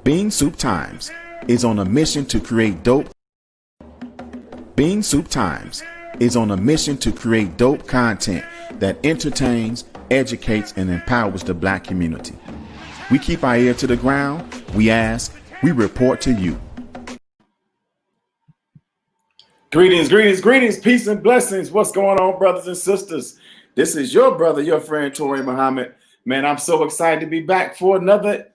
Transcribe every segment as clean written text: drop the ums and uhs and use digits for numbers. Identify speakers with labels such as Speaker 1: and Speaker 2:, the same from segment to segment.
Speaker 1: Bean Soup Times is on a mission to create dope. Bean Soup Times is on a mission to create dope content that entertains, educates, and empowers the Black community. We keep our ear to the ground, we ask, we report to you.
Speaker 2: Greetings, peace and blessings. What's going on, brothers and sisters? This is your brother, your friend, Toure Muhammad. Man, I'm so excited to be back for another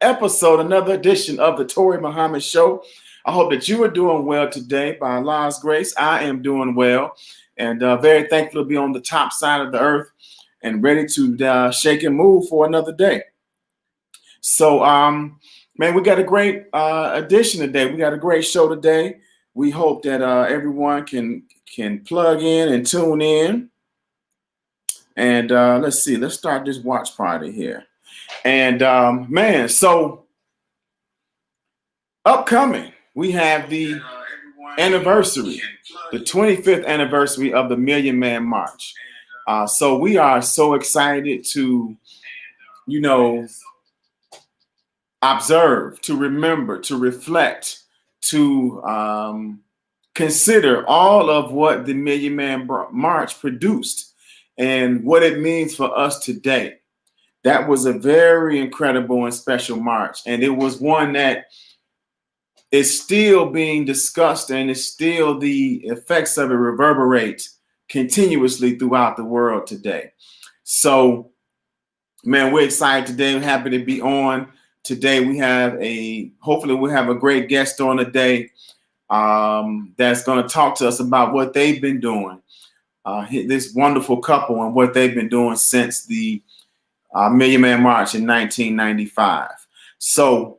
Speaker 2: episode, another edition of the Toure Muhammad Show. I hope that you are doing well today. By Allah's grace, I am doing well, and very thankful to be on the top side of the earth and ready to shake and move for another day. So, man, we got a great edition today. We got a great show today. We hope that everyone can plug in and tune in. And let's see, let's start this watch party here. And man, so upcoming, we have the anniversary, the 25th anniversary of the Million Man March. So we are so excited to, observe, to remember, to reflect, to consider all of what the Million Man March produced and what it means for us today. That was a very incredible and special march, and it was one that is still being discussed, and it's still the effects of it reverberate continuously throughout the world today. So, man, we're excited today. We're happy to be on today. Hopefully we'll have a great guest on today that's going to talk to us about what they've been doing. This wonderful couple and what they've been doing since the Million Man March in 1995. So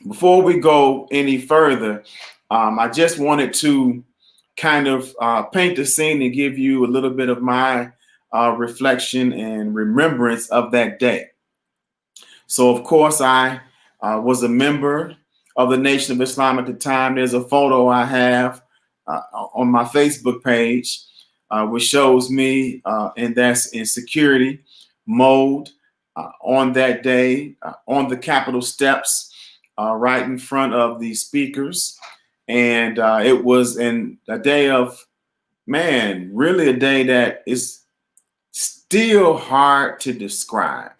Speaker 2: before we go any further, I just wanted to kind of paint the scene and give you a little bit of my reflection and remembrance of that day. So, of course, I was a member of the Nation of Islam at the time. There's a photo I have on my Facebook page, which shows me, and that's in security mode on that day on the Capitol steps, right in front of the speakers. And it was a day of, man, really a day that is still hard to describe,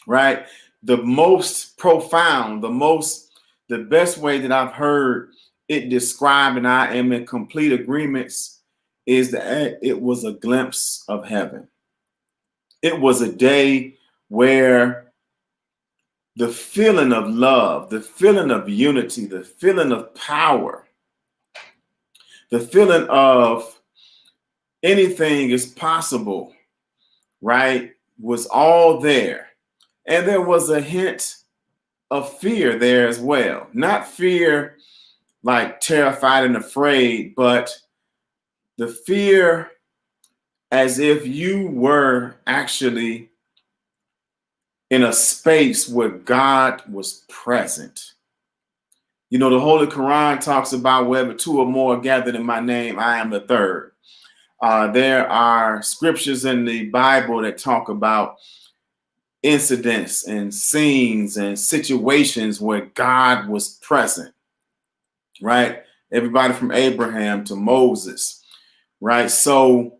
Speaker 2: right? The most profound, the best way that I've heard it described, and I am in complete agreements, is that it was a glimpse of heaven. It was a day where the feeling of love, the feeling of unity, the feeling of power, the feeling of anything is possible, right, was all there. And there was a hint of fear there as well. Not fear like terrified and afraid, but the fear as if you were actually in a space where God was present. The Holy Quran talks about wherever two or more are gathered in my name, I am the third. There are scriptures in the Bible that talk about incidents and scenes and situations where God was present, right? Everybody from Abraham to Moses, right? So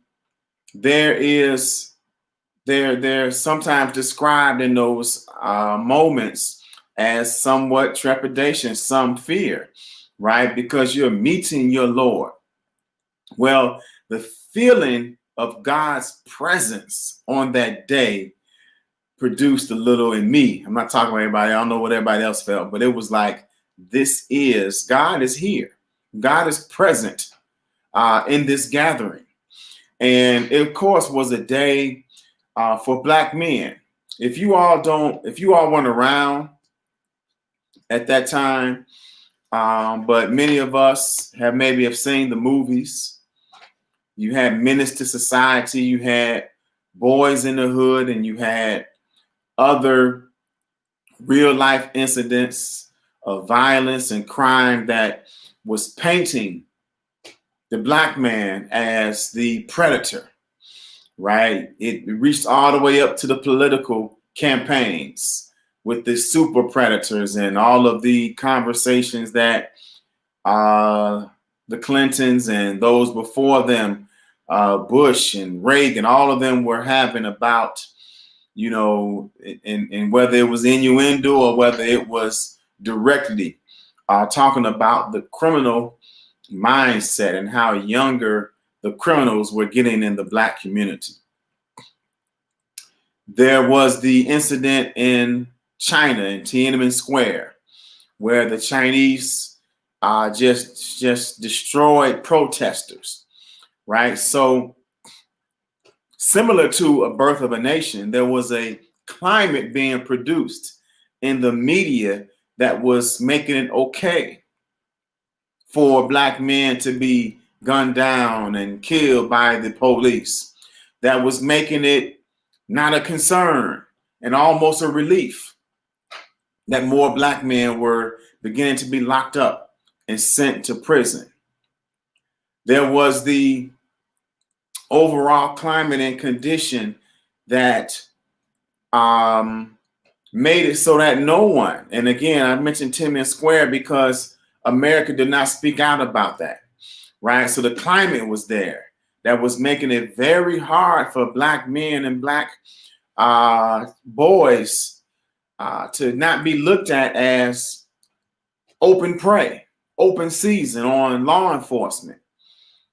Speaker 2: they're sometimes described in those moments as somewhat trepidation, some fear, right? Because you're meeting your Lord. Well, the feeling of God's presence on that day produced a little in me. I'm not talking about everybody. I don't know what everybody else felt, but it was like, God is here. God is present in this gathering. And it, of course, was a day for Black men. If you all weren't around at that time, but many of us have seen the movies. You had Menace to Society, you had Boys in the Hood, and you had other real life incidents of violence and crime that was painting the Black man as the predator, right? It reached all the way up to the political campaigns with the super predators and all of the conversations that the Clintons and those before them, Bush and Reagan, all of them were having about, and whether it was innuendo or whether it was directly talking about the criminal mindset and how younger the criminals were getting in the Black community. There was the incident in China in Tiananmen Square, where the Chinese just destroyed protesters, right? So similar to A Birth of a Nation, there was a climate being produced in the media that was making it okay for Black men to be gunned down and killed by the police, that was making it not a concern and almost a relief that more Black men were beginning to be locked up and sent to prison. There was the overall climate and condition that made it so that no one, and again, I mentioned Tiananmen Square because America did not speak out about that, right? So the climate was there that was making it very hard for Black men and Black boys to not be looked at as open prey, open season on law enforcement.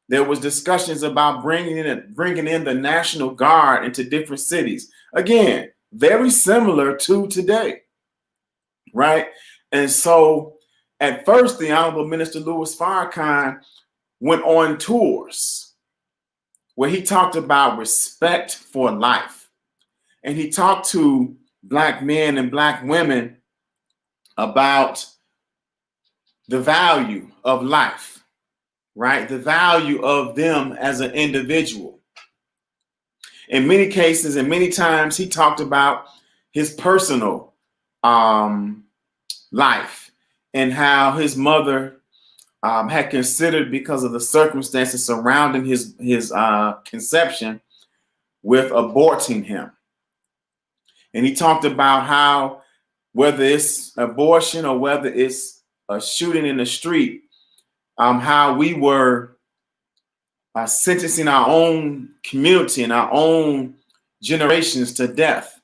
Speaker 2: There was discussions about bringing in the National Guard into different cities. Again, very similar to today, right? And so at first, the Honorable Minister Louis Farrakhan went on tours where he talked about respect for life. And he talked to Black men and Black women about the value of life, right? The value of them as an individual. In many cases and many times, he talked about his personal life and how his mother had considered, because of the circumstances surrounding his conception, with aborting him. And he talked about how, whether it's abortion or whether it's a shooting in the street, how we were sentencing our own community and our own generations to death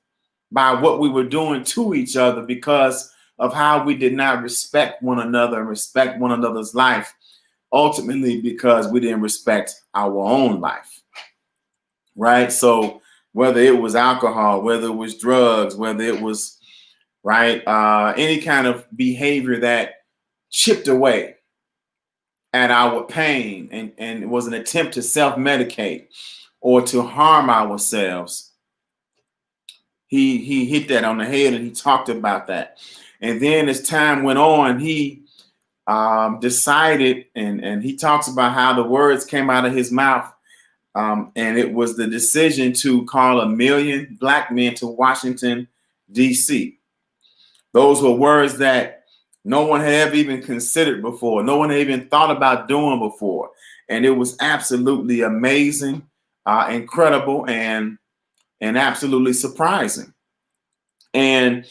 Speaker 2: by what we were doing to each other because of how we did not respect one another and respect one another's life, ultimately because we didn't respect our own life, right? So whether it was alcohol, whether it was drugs, whether it was, right, any kind of behavior that chipped away at our pain and it was an attempt to self-medicate or to harm ourselves. He hit that on the head and he talked about that. And then as time went on, he decided, and he talks about how the words came out of his mouth, and it was the decision to call 1 million Black men to Washington, D.C. Those were words that no one had ever even considered before. No one had even thought about doing before. And it was absolutely amazing, incredible, and absolutely surprising. And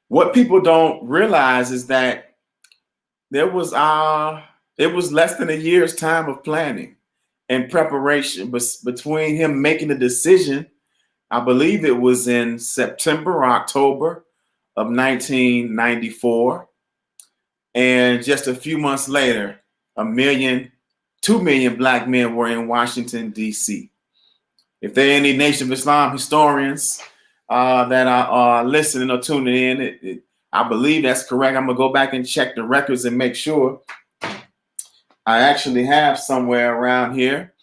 Speaker 2: what people don't realize is that it was less than a year's time of planning and preparation between him making the decision. I believe it was in September or October of 1994. And just a few months later, 2 million Black men were in Washington, D.C. If there are any Nation of Islam historians that are listening or tuning in, I believe that's correct. I'm going to go back and check the records and make sure. I actually have somewhere around here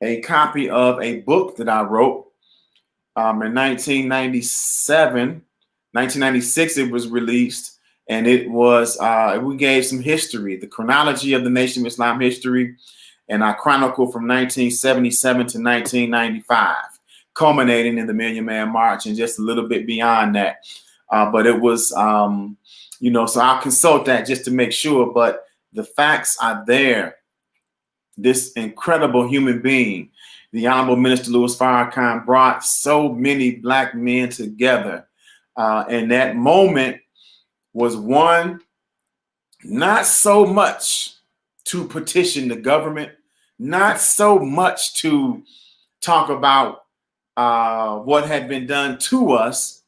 Speaker 2: a copy of a book that I wrote in 1996. It was released. And it was, we gave some history, the chronology of the Nation of Islam history, and I chronicled from 1977 to 1995, culminating in the Million Man March and just a little bit beyond that. But it was, so I'll consult that just to make sure. But the facts are there. This incredible human being, the Honorable Minister Louis Farrakhan, brought so many Black men together And that moment was one, not so much to petition the government, not so much to talk about what had been done to us,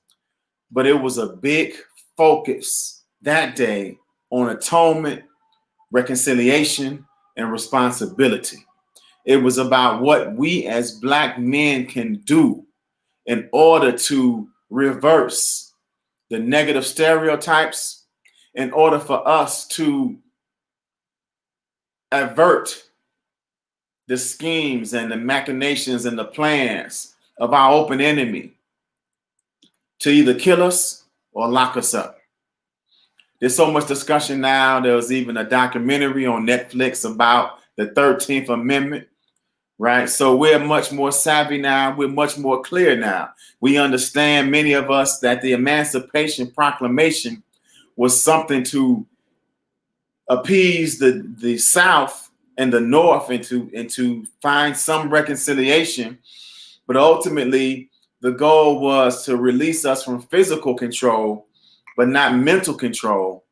Speaker 2: but it was a big focus that day on atonement, reconciliation, and responsibility. It was about what we as Black men can do in order to reverse the negative stereotypes, in order for us to avert the schemes and the machinations and the plans of our open enemy to either kill us or lock us up. There's so much discussion now. There was even a documentary on Netflix about the 13th Amendment, right? So we're much more savvy now. We're much more clear now. We understand, many of us, that the Emancipation Proclamation was something to appease the South and the North and to find some reconciliation. But ultimately, the goal was to release us from physical control, but not mental control.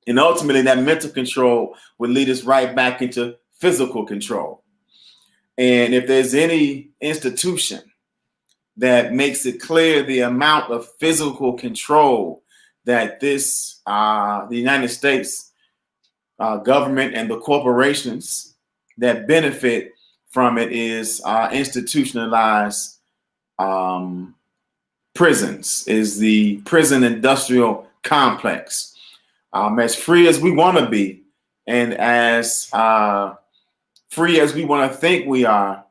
Speaker 2: And ultimately, that mental control would lead us right back into physical control. And if there's any institution that makes it clear the amount of physical control that the United States government and the corporations that benefit from it is institutionalized prisons, is the prison industrial complex. As free as we want to be, and as free as we want to think we are,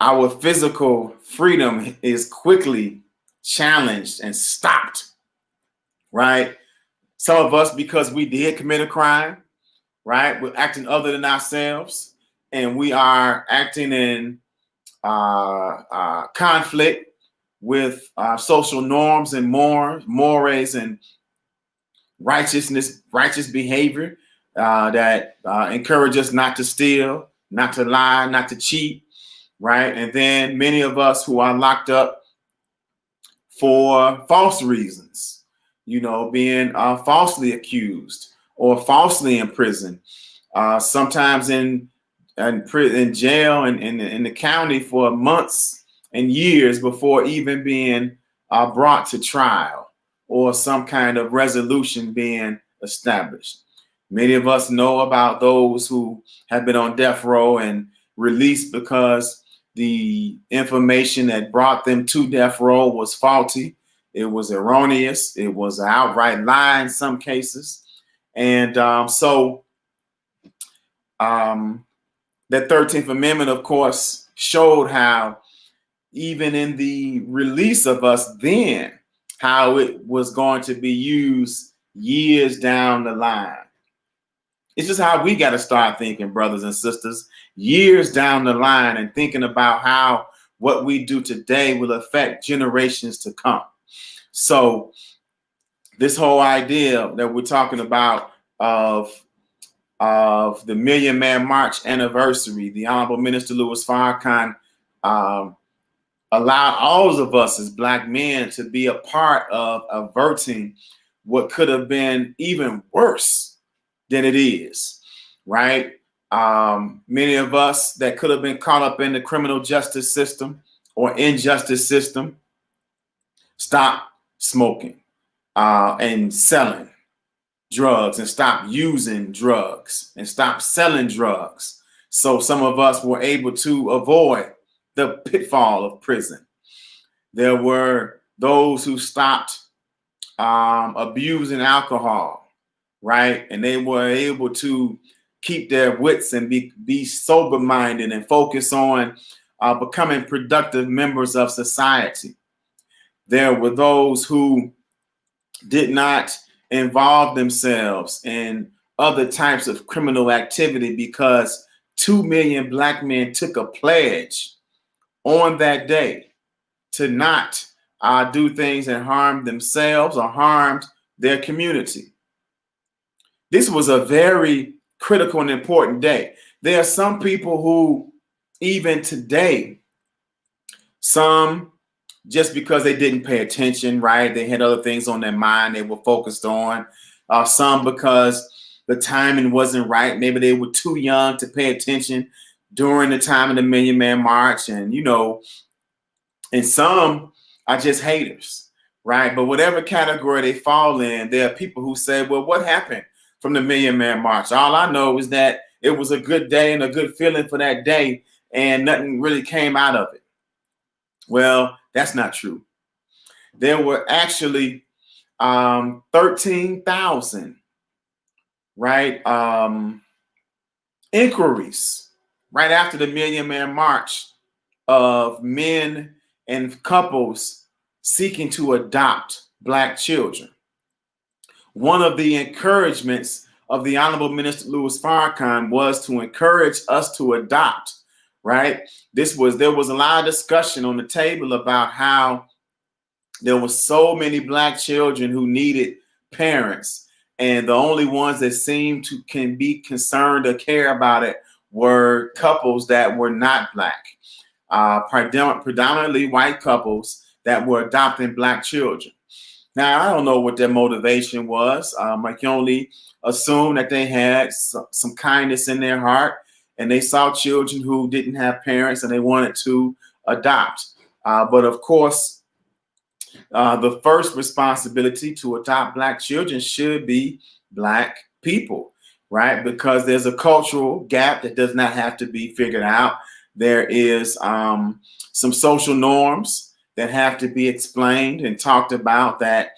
Speaker 2: our physical freedom is quickly challenged and stopped, right? Some of us, because we did commit a crime, right? We're acting other than ourselves, and we are acting in conflict with social norms and mores and righteous behavior that encourage us not to steal, not to lie, not to cheat, right? And then many of us who are locked up for false reasons, being falsely accused or falsely imprisoned, sometimes in jail and in the county for months and years before even being brought to trial or some kind of resolution being established. Many of us know about those who have been on death row and released because the information that brought them to death row was faulty. It was erroneous. It was an outright lie in some cases. And so that 13th Amendment, of course, showed how even in the release of us then, how it was going to be used years down the line. It's just how we got to start thinking, brothers and sisters, years down the line, and thinking about how what we do today will affect generations to come. So this whole idea that we're talking about of the Million Man March anniversary, the Honorable Minister Louis Farrakhan allowed all of us as Black men to be a part of averting what could have been even worse than it is, right? Many of us that could have been caught up in the criminal justice system or injustice system stop smoking and selling drugs, and stop using drugs, and stop selling drugs. So some of us were able to avoid the pitfall of prison. There were those who stopped abusing alcohol, right? And they were able to keep their wits and be sober-minded and focus on becoming productive members of society. There were those who did not involve themselves in other types of criminal activity because 2 million Black men took a pledge on that day to not do things that harmed themselves or harmed their community. This was a very critical and important day. There are some people who, even today, some just because they didn't pay attention, right? They had other things on their mind they were focused on. Some because the timing wasn't right. Maybe they were too young to pay attention during the time of the Million Man March. And, and some are just haters, right? But whatever category they fall in, there are people who say, well, what happened from the Million Man March? All I know is that it was a good day and a good feeling for that day, and nothing really came out of it. Well, that's not true. There were actually 13,000, right, inquiries right after the Million Man March of men and couples seeking to adopt Black children. One of the encouragements of the Honorable Minister Louis Farrakhan was to encourage us to adopt, right? There was a lot of discussion on the table about how there were so many Black children who needed parents, and the only ones that seemed to can be concerned or care about it were couples that were not Black, predominantly white couples that were adopting Black children. Now, I don't know what their motivation was. I can only assume that they had some kindness in their heart, and they saw children who didn't have parents and they wanted to adopt. But of course, the first responsibility to adopt Black children should be Black people, right? Because there's a cultural gap that does not have to be figured out. There is some social norms that have to be explained and talked about that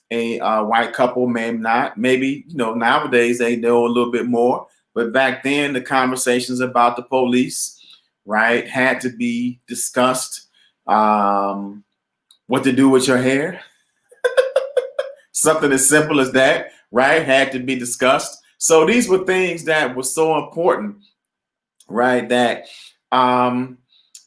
Speaker 2: a white couple may not. Maybe, nowadays they know a little bit more. But back then, the conversations about the police, right, had to be discussed. What to do with your hair. Something as simple as that, right, had to be discussed. So these were things that were so important, right, that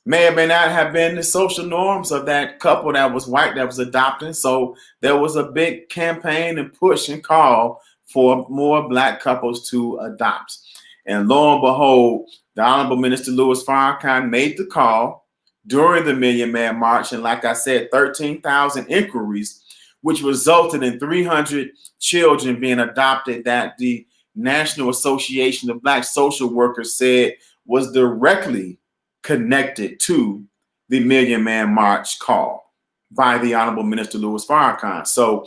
Speaker 2: may or may not have been the social norms of that couple that was white that was adopting. So there was a big campaign and push and call for more Black couples to adopt. And lo and behold, the Honorable Minister Louis Farrakhan made the call during the Million Man March. And like I said, 13,000 inquiries, which resulted in 300 children being adopted that the National Association of Black Social Workers said was directly connected to the Million Man March call by the Honorable Minister Louis Farrakhan. So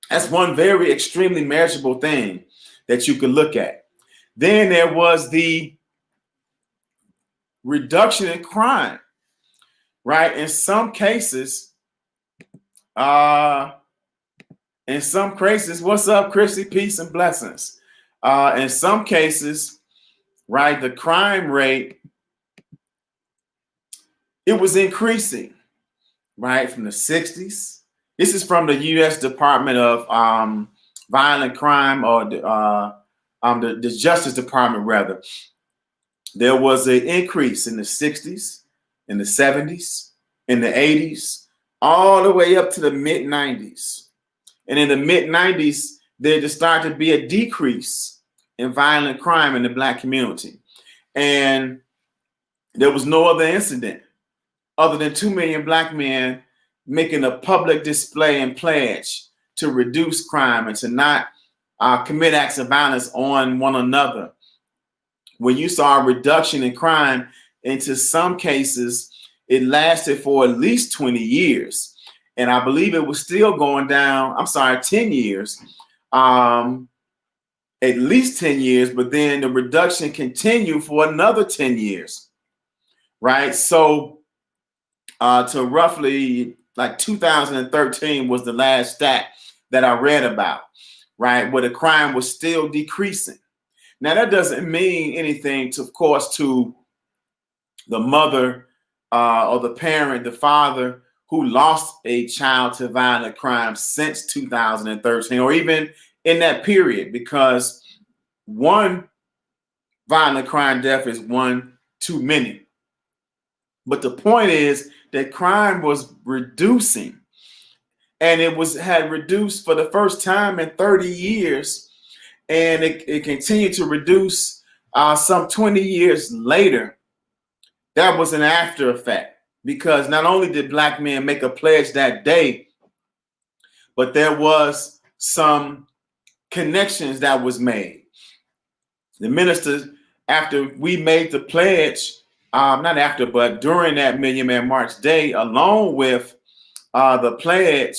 Speaker 2: that's one very extremely measurable thing that you could look at. Then there was the reduction in crime, right? In some cases, what's up, Chrissy? Peace and blessings. In some cases, right, the crime rate, it was increasing, right, from the 60s. This is from the U.S. Department of Violent Crime, or the Justice Department, rather. There was an increase in the 60s, in the 70s, in the 80s, all the way up to the mid-90s. And in the mid-90s, there just started to be a decrease in violent crime in the Black community. And there was no other incident other than 2 million Black men making a public display and pledge to reduce crime and to not commit acts of violence on one another. When you saw a reduction in crime, into some cases, it lasted for at least 20 years. And I believe it was still going down, 10 years, at least 10 years, but then the reduction continued for another 10 years, right? So to roughly like 2013 was the last stat that I read about, right? Where the crime was still decreasing. Now, that doesn't mean anything, of course, to the mother or the parent, the father who lost a child to violent crime since 2013, or even in that period, because one violent crime death is one too many. But the point is that crime was reducing, and it had reduced for the first time in 30 years. And it continued to reduce some 20 years later. That was an after effect, because not only did black men make a pledge that day, but there was some connections that was made. The ministers, after we made the pledge, not after, but during that Million Man March day, along with the pledge,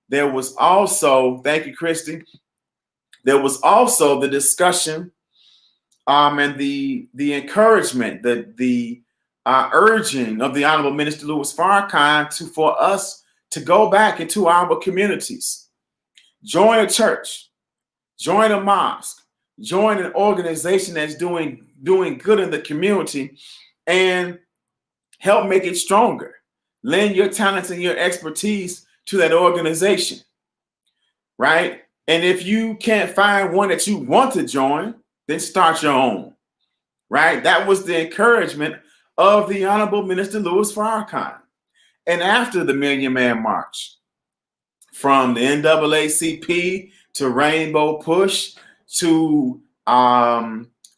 Speaker 2: there was also, thank you, Christy, there was also the discussion and the encouragement, the urging of the Honorable Minister Louis Farrakhan for us to go back into our communities, join a church, join a mosque, join an organization that's doing good in the community, and help make it stronger. Lend your talents and your expertise to that organization, right? And if you can't find one that you want to join, then start your own, right? That was the encouragement of the Honorable Minister Louis Farrakhan. And after the Million Man March, from the NAACP to Rainbow Push to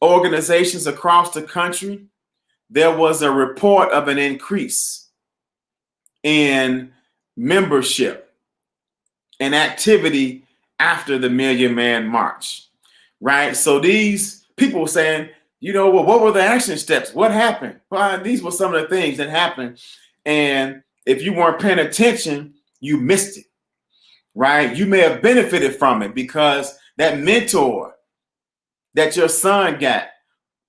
Speaker 2: organizations across the country, there was a report of an increase in membership and activity after the Million Man March, right? So these people were saying, you know, well, what were the action steps? What happened? Well, these were some of the things that happened. And if you weren't paying attention, you missed it, right? You may have benefited from it because that mentor that your son got,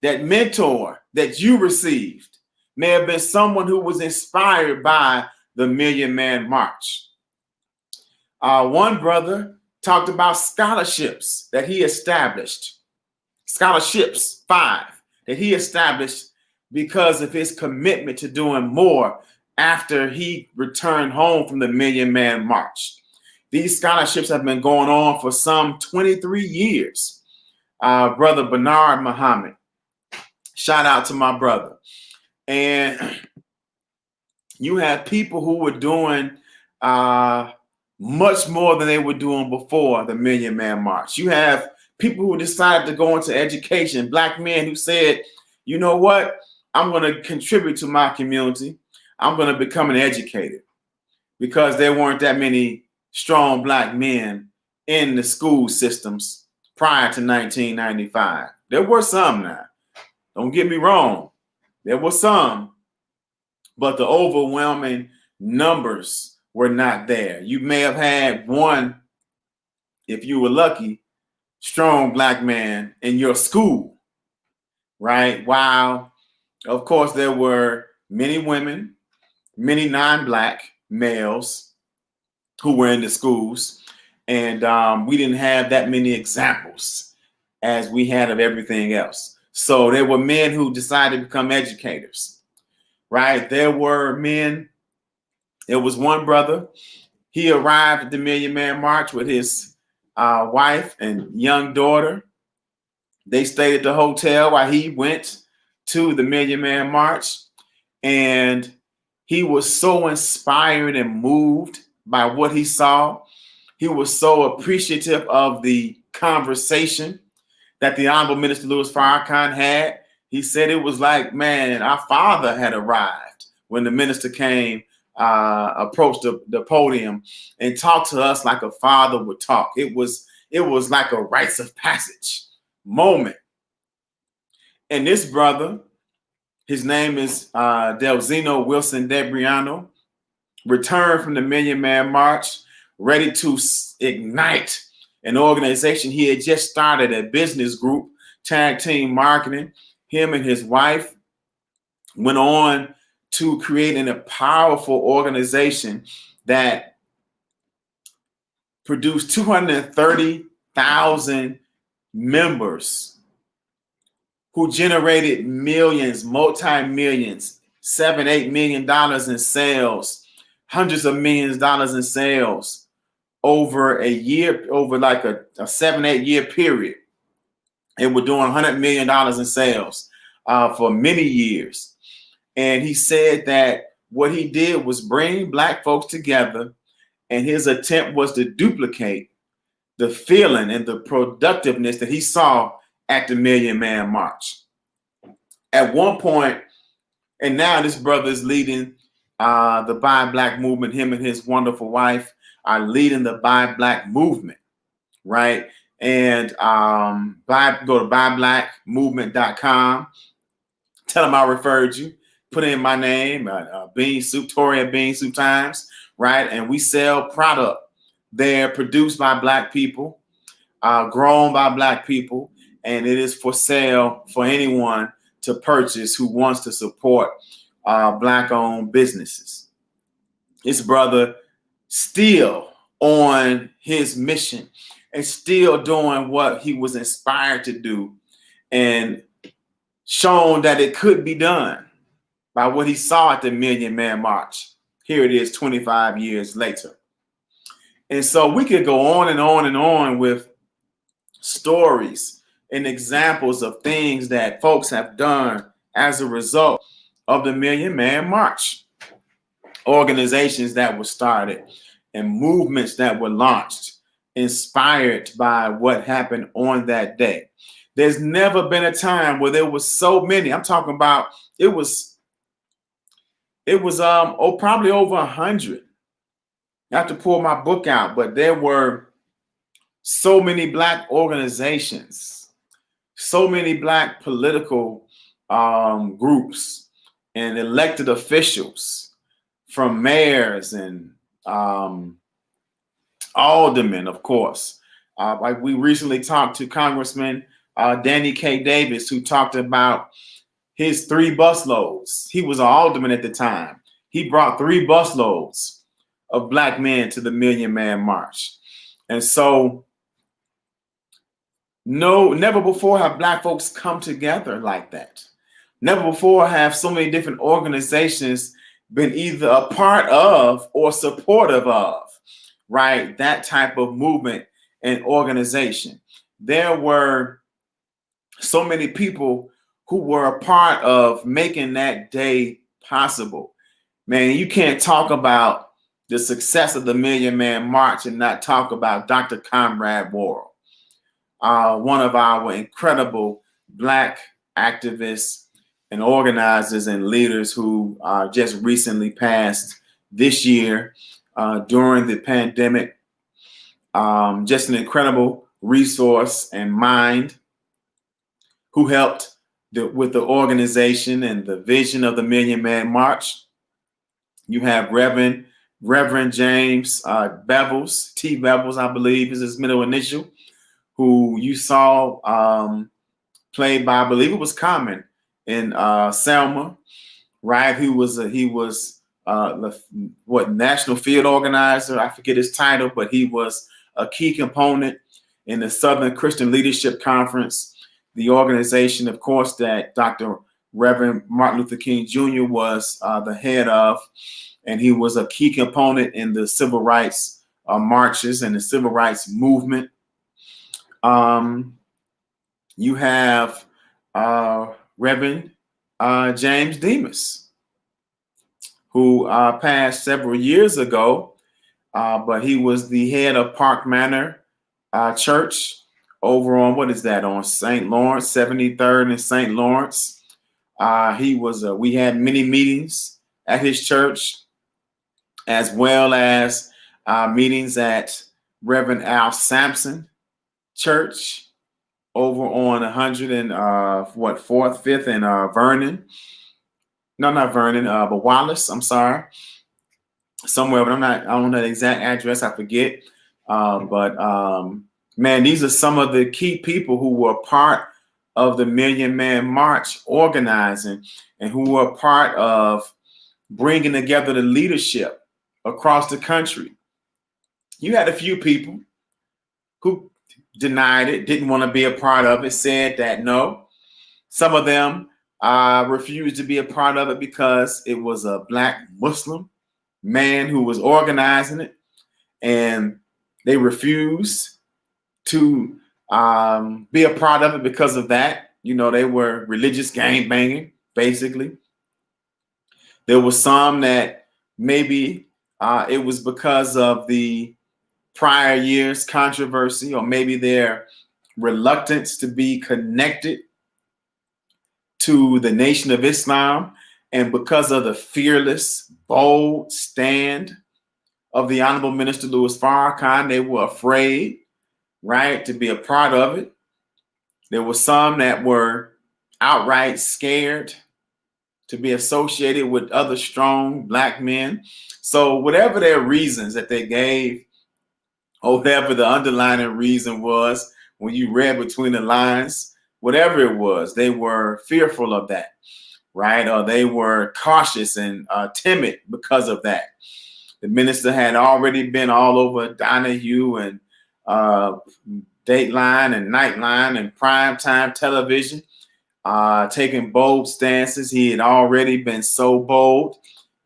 Speaker 2: that mentor that you received, may have been someone who was inspired by the Million Man March. One brother talked about scholarships that he established, scholarships 5 that he established because of his commitment to doing more after he returned home from the Million Man March. These scholarships have been going on for some 23 years. Brother Bernard Muhammad, shout out to my brother. And you have people who were doing much more than they were doing before the Million Man March. You have people who decided to go into education, black men who said, you know what, I'm going to contribute to my community. I'm going to become an educator, because there weren't that many strong black men in the school systems prior to 1995. There were some now. Don't get me wrong. There were some, but the overwhelming numbers were not there. You may have had one, if you were lucky, strong black man in your school, right? While, of course, there were many women, many non-black males who were in the schools, and we didn't have that many examples as we had of everything else. So there were men who decided to become educators, right? There were men. There was one brother. He arrived at the Million Man March with his wife and young daughter. They stayed at the hotel while he went to the Million Man March, and he was so inspired and moved by what he saw. He was so appreciative of the conversation that the Honorable Minister Louis Farrakhan had. He said it was like, man, our father had arrived when the minister came, approached the podium and talked to us like a father would talk. It was like a rites of passage moment. And this brother, his name is Delzino Wilson Debriano, returned from the Million Man March, ready to ignite an organization. He had just started a business group, Tag Team Marketing. Him and his wife went on to create a powerful organization that produced 230,000 members who generated millions, multi-millions, $7-8 million in sales, hundreds of millions of dollars in sales over a year, over like a 7-8 year period. And we're doing $100 million in sales for many years. And he said that what he did was bring black folks together, and his attempt was to duplicate the feeling and the productiveness that he saw at the Million Man March. At one point, and now this brother is leading the Buy Black movement. Him and his wonderful wife are leading the Buy Black movement, right? And go to buyblackmovement.com. Tell them I referred you. Put in my name, Bean Soup, Toure at Bean Soup Times, right? And we sell product there produced by Black people, grown by Black people, and it is for sale for anyone to purchase who wants to support Black-owned businesses. His brother still on his mission and still doing what he was inspired to do, and shown that it could be done by what he saw at the Million Man March. Here it is 25 years later. And so we could go on and on and on with stories and examples of things that folks have done as a result of the Million Man March. Organizations that were started and movements that were launched, inspired by what happened on that day. There's never been a time where there was so many. I'm talking about it was probably over 100. I have to pull my book out, but there were so many Black organizations, so many Black political groups and elected officials, from mayors and aldermen, of course. Like we recently talked to Congressman Danny K. Davis, who talked about his 3 busloads. He was an alderman at the time. He brought 3 busloads of Black men to the Million Man March. And so never before have Black folks come together like that. Never before have so many different organizations been either a part of or supportive of, right, that type of movement and organization. There were so many people who were a part of making that day possible. Man, you can't talk about the success of the Million Man March and not talk about Dr. Comrade Worrell, one of our incredible Black activists and organizers and leaders who just recently passed this year during the pandemic. Just an incredible resource and mind who helped with the organization and the vision of the Million Man March. You have Reverend James Bevels, T. Bevels, I believe is his middle initial, who you saw played by, I believe it was Common in Selma, right? He was national field organizer. I forget his title, but he was a key component in the Southern Christian Leadership Conference, the organization, of course, that Dr. Reverend Martin Luther King Jr. was the head of, and he was a key component in the civil rights marches and the civil rights movement. You have Reverend James Demas, who passed several years ago, but he was the head of Park Manor Church over on, what is that, on St. Lawrence, 73rd and St. Lawrence. We had many meetings at his church, as well as meetings at Reverend Al Sampson Church over on 100 and 4th, 5th and Vernon. No, not Vernon, but Wallace. I'm sorry, somewhere, but I don't know the exact address. I forget. Man, these are some of the key people who were part of the Million Man March organizing and who were part of bringing together the leadership across the country. You had a few people who denied it, didn't want to be a part of it, said that no. Some of them refused to be a part of it because it was a Black Muslim man who was organizing it, and they refused to be a part of it because of that. You know, they were religious gangbanging, basically. There was some that maybe it was because of the prior year's controversy, or maybe their reluctance to be connected to the Nation of Islam, and because of the fearless, bold stand of the Honorable Minister Louis Farrakhan. They were afraid, right, to be a part of it. There were some that were outright scared to be associated with other strong Black men. So whatever their reasons that they gave, or whatever the underlying reason was, when you read between the lines, whatever it was, they were fearful of that, right? Or they were cautious and timid because of that. The minister had already been all over Donahue and Dateline and Nightline and primetime television, taking bold stances. He had already been so bold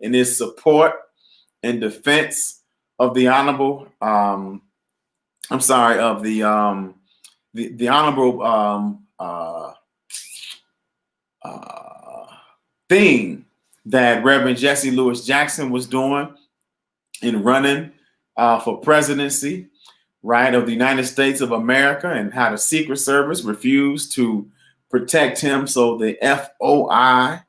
Speaker 2: in his support and defense of the honorable, of the honorable thing that Reverend Jesse Lewis Jackson was doing in running for presidency, right, of the United States of America, and how the Secret Service refused to protect him. So the FOI,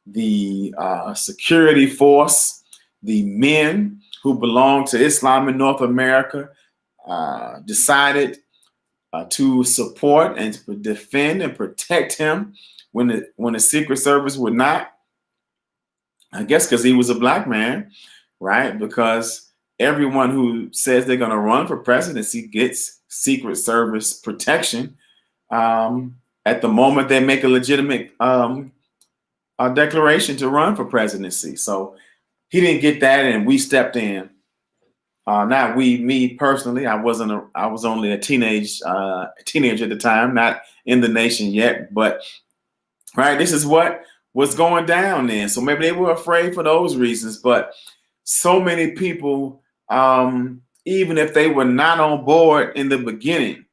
Speaker 2: the security force, the men who belong to Islam in North America, decided to support and to defend and protect him when the Secret Service would not. I guess because he was a Black man, right? Because everyone who says they're going to run for presidency gets Secret Service protection at the moment they make a legitimate declaration to run for presidency. So he didn't get that, and we stepped in. Not we, me personally. I was only a teenager at the time, not in the nation yet. But right, this is what was going down then. So maybe they were afraid for those reasons. But so many people, even if they were not on board in the beginning,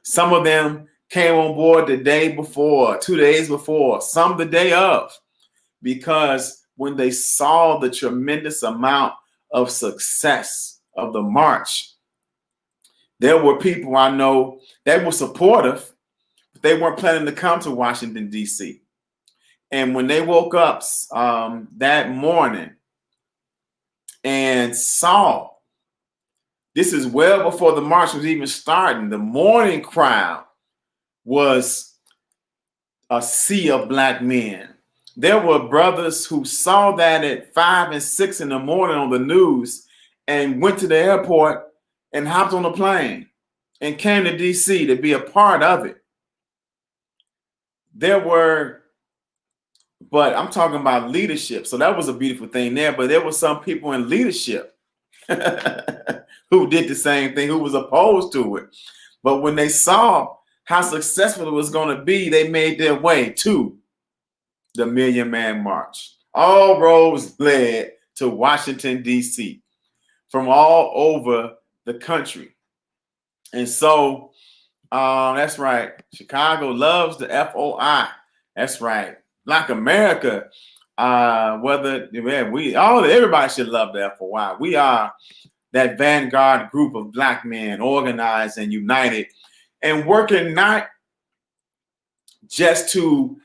Speaker 2: some of them came on board the day before, 2 days before, some the day of, because when they saw the tremendous amount of success of the march, there were people I know that were supportive, but they weren't planning to come to Washington, D.C. And when they woke up that morning and saw, this is well before the march was even starting, the morning crowd was a sea of Black men. There were brothers who saw that at 5 and 6 in the morning on the news and went to the airport and hopped on a plane and came to DC to be a part of it. But I'm talking about leadership. So that was a beautiful thing there. But there were some people in leadership who did the same thing, who was opposed to it. But when they saw how successful it was going to be, they made their way to the Million Man March. All roads led to Washington, D.C. from all over the country. And so that's right. Chicago loves the FOI. That's right. Black America, everybody should love the FOI. We are that vanguard group of Black men, organized and united, and working not just to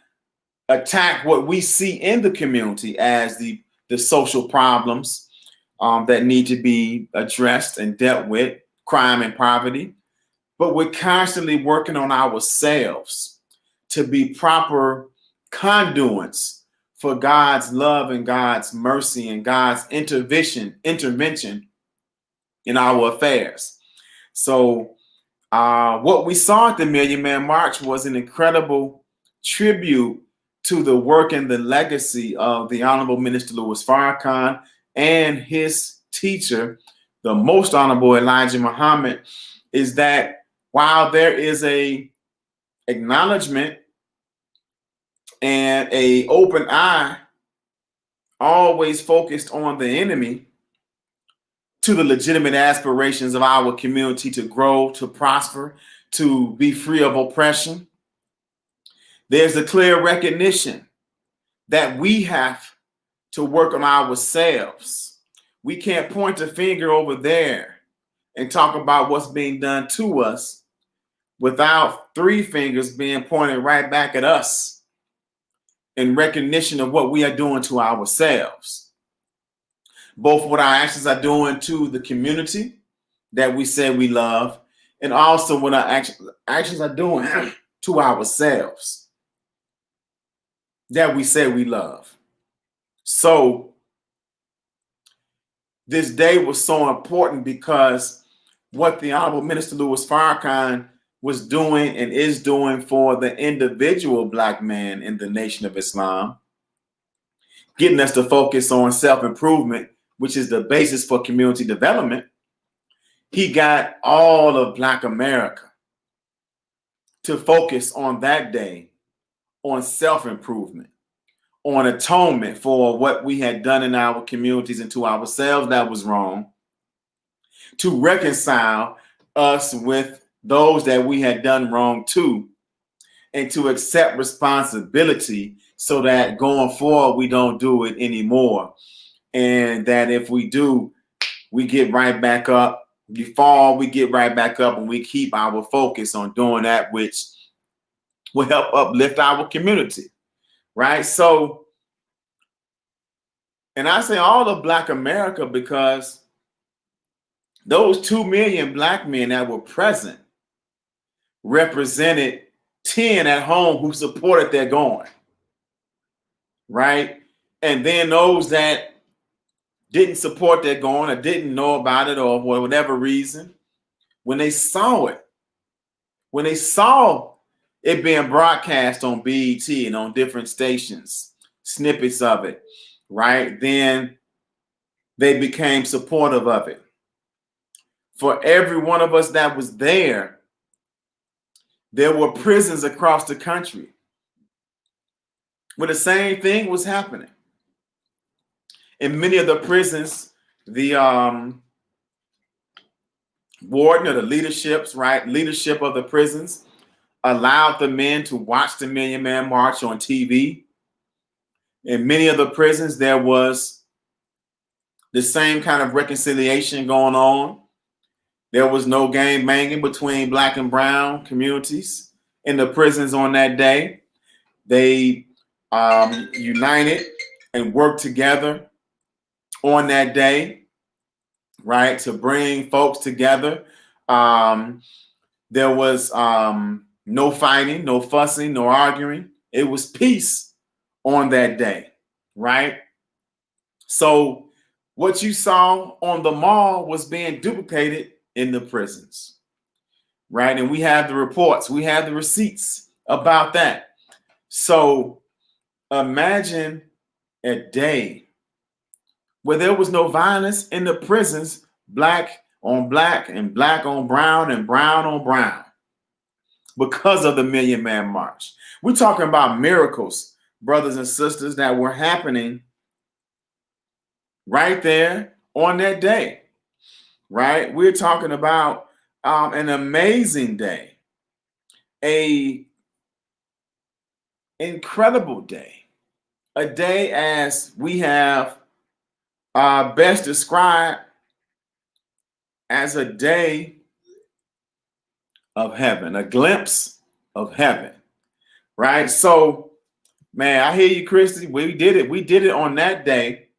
Speaker 2: attack what we see in the community as the social problems that need to be addressed and dealt with, crime and poverty, but we're constantly working on ourselves to be proper conduits for God's love and God's mercy and God's intervention in our affairs. So what we saw at the Million Man March was an incredible tribute to the work and the legacy of the Honorable Minister Louis Farrakhan and his teacher, the Most Honorable Elijah Muhammad, is that while there is a acknowledgement and a open eye always focused on the enemy to the legitimate aspirations of our community to grow, to prosper, to be free of oppression, there's a clear recognition that we have to work on ourselves. We can't point a finger over there and talk about what's being done to us without 3 fingers being pointed right back at us in recognition of what we are doing to ourselves. both what our actions are doing to the community that we say we love, and also what our actions are doing to ourselves that we say we love. So this day was so important because what the Honorable Minister Louis Farrakhan was doing and is doing for the individual Black man in the Nation of Islam, getting us to focus on self-improvement, which is the basis for community development. He got all of Black America to focus on that day on self-improvement, on atonement for what we had done in our communities and to ourselves that was wrong, to reconcile us with those that we had done wrong to, and to accept responsibility so that going forward we don't do it anymore. And that if we do, we get right back up. We fall, we get right back up, and we keep our focus on doing that which will help uplift our community, right? So, and I say all of Black America because those 2 million Black men that were present represented 10 at home who supported their going, right? And then those that didn't support their going or didn't know about it or for whatever reason, when they saw it being broadcast on BET and on different stations, snippets of it, right? Then they became supportive of it. For every one of us that was there were prisons across the country where the same thing was happening. In many of the prisons, the warden or the leadership of the prisons allowed the men to watch the Million Man March on TV. In many of the prisons, there was the same kind of reconciliation going on. There was no gang banging between Black and brown communities in the prisons on that day. They united and worked together on that day, right, to bring folks together. There was no fighting, no fussing, no arguing. It was peace on that day, right? So what you saw on the mall was being duplicated in the prisons, right? And we have the reports, we have the receipts about that. So imagine a day where there was no violence in the prisons, Black on Black and Black on brown and brown on brown, because of the Million Man March. We're talking about miracles, brothers and sisters, that were happening right there on that day, right? We're talking about an amazing day, a incredible day, a day as we have best described as a day of heaven, a glimpse of heaven, right? So, man, I hear you, Christy. We did it. We did it on that day.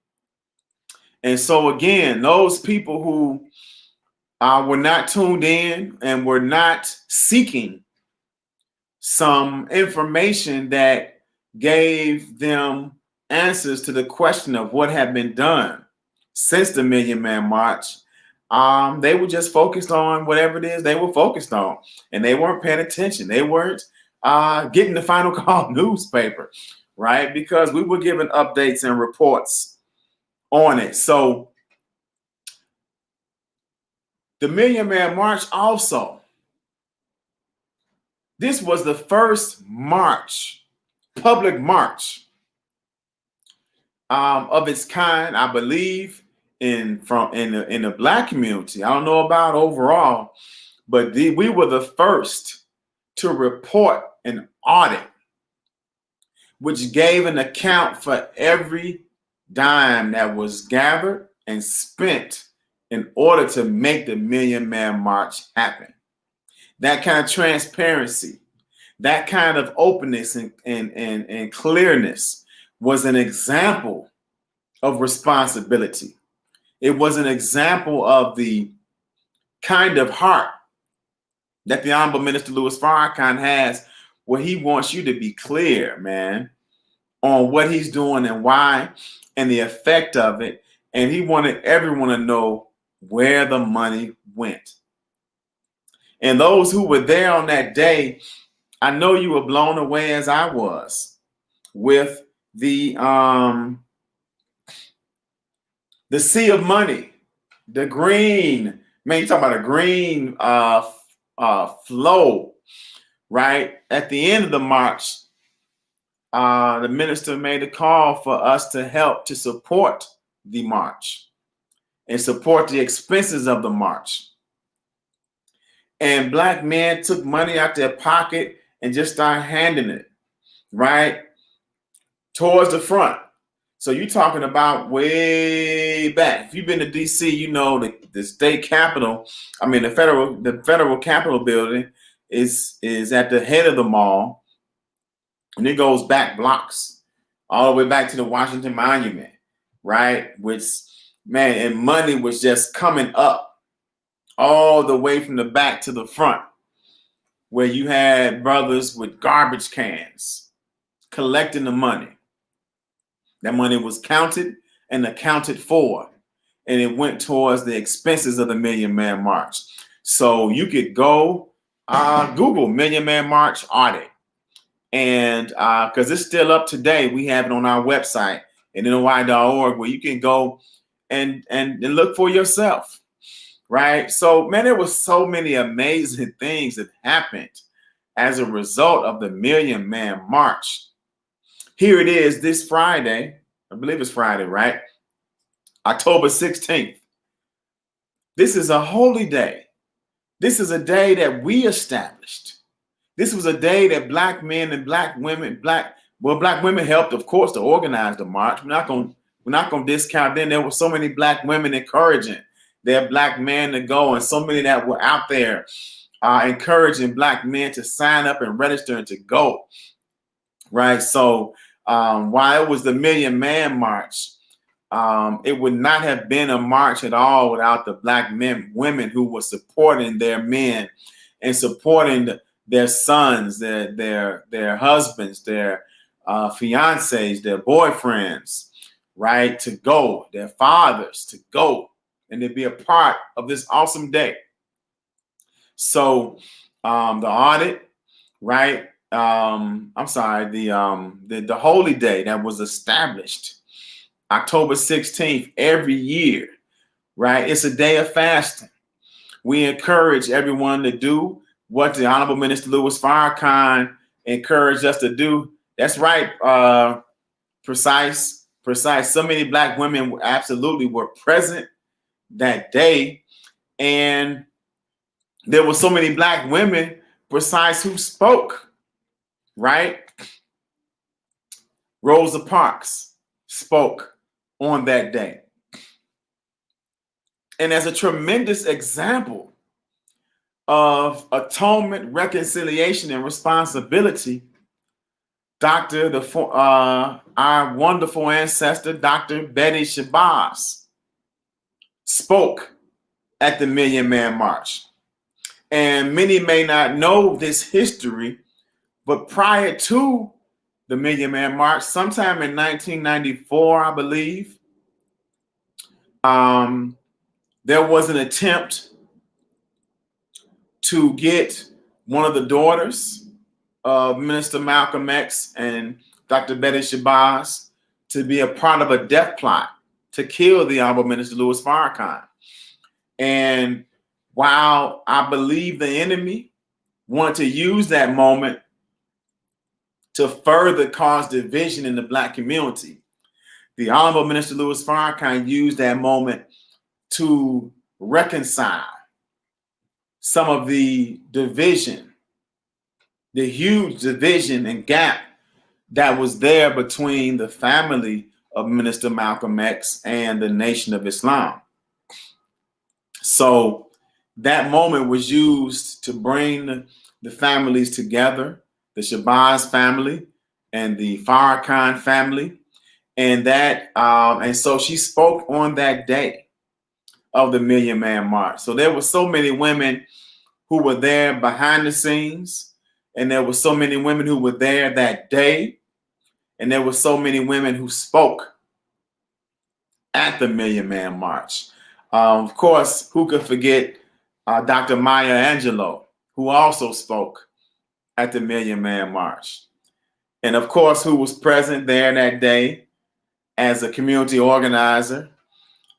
Speaker 2: And so, again, those people who were not tuned in and were not seeking some information that gave them answers to the question of what had been done since the Million Man March, they were just focused on whatever it is they were focused on, and they weren't paying attention. They weren't getting the Final Call newspaper, right? Because we were given updates and reports on it. So the Million Man March also, this was the first march, public march of its kind, I believe, in the Black community. I don't know about overall, but we were the first to report an audit, which gave an account for every dime that was gathered and spent in order to make the Million Man March happen. That kind of transparency, that kind of openness and clearness was an example of responsibility, It was an example of the kind of heart that the Honorable Minister Louis Farrakhan has, where he wants you to be clear, man, on what he's doing and why and the effect of it. And he wanted everyone to know where the money went. And those who were there on that day, I know you were blown away as I was with the sea of money, the green, man, you talking about a green flow, right? At the end of the march, the minister made a call for us to help to support the march and support the expenses of the march. And Black men took money out their pocket and just started handing it, right, towards the front. So you're talking about way back. If you've been to DC, you know the state capitol, I mean the federal capitol building is at the head of the mall, and it goes back blocks all the way back to the Washington Monument, right? Which, man, and money was just coming up all the way from the back to the front, where you had brothers with garbage cans collecting the money. That money was counted and accounted for, and it went towards the expenses of the Million Man March. So you could go Google Million Man March audit, and because it's still up today, we have it on our website, NNY.org, where you can go and look for yourself, right? So, man, there was so many amazing things that happened as a result of the Million Man March. Here it is this Friday. I believe it's Friday, right? October 16th. This is a holy day. This is a day that we established. This was a day that Black men and Black women, Black women helped, of course, to organize the march. We're not going to discount them. There were so many Black women encouraging their Black men to go, and so many that were out there encouraging Black men to sign up and register and to go, right? So while it was the Million Man March, it would not have been a march at all without the Black women who were supporting their men and supporting their sons, their husbands, their fiancés, their boyfriends, right, to go, their fathers to go and to be a part of this awesome day. So the audit, right? I'm sorry, the holy day that was established October 16th every year, right? It's a day of fasting. We encourage everyone to do what the Honorable Minister Louis Farrakhan encouraged us to do. That's right, precise. So many Black women absolutely were present that day, and there were so many Black women, precise, who spoke, right? Rosa Parks spoke on that day. And as a tremendous example of atonement, reconciliation, and responsibility, our wonderful ancestor, Dr. Betty Shabazz, spoke at the Million Man March. And many may not know this history, but prior to the Million Man March, sometime in 1994, I believe, there was an attempt to get one of the daughters of Minister Malcolm X and Dr. Betty Shabazz to be a part of a death plot to kill the Honorable Minister Louis Farrakhan. And while I believe the enemy wanted to use that moment to further cause division in the Black community, the Honorable Minister Louis Farrakhan used that moment to reconcile some of the division, the huge division and gap that was there between the family of Minister Malcolm X and the Nation of Islam. So that moment was used to bring the families together, the Shabazz family and the Farrakhan family. And so she spoke on that day. of the Million Man March. So there were so many women who were there behind the scenes, and there were so many women who were there that day, and there were so many women who spoke at the Million Man March. Of course, who could forget Dr. Maya Angelou, who also spoke at the Million Man March. And of course, who was present there that day as a community organizer.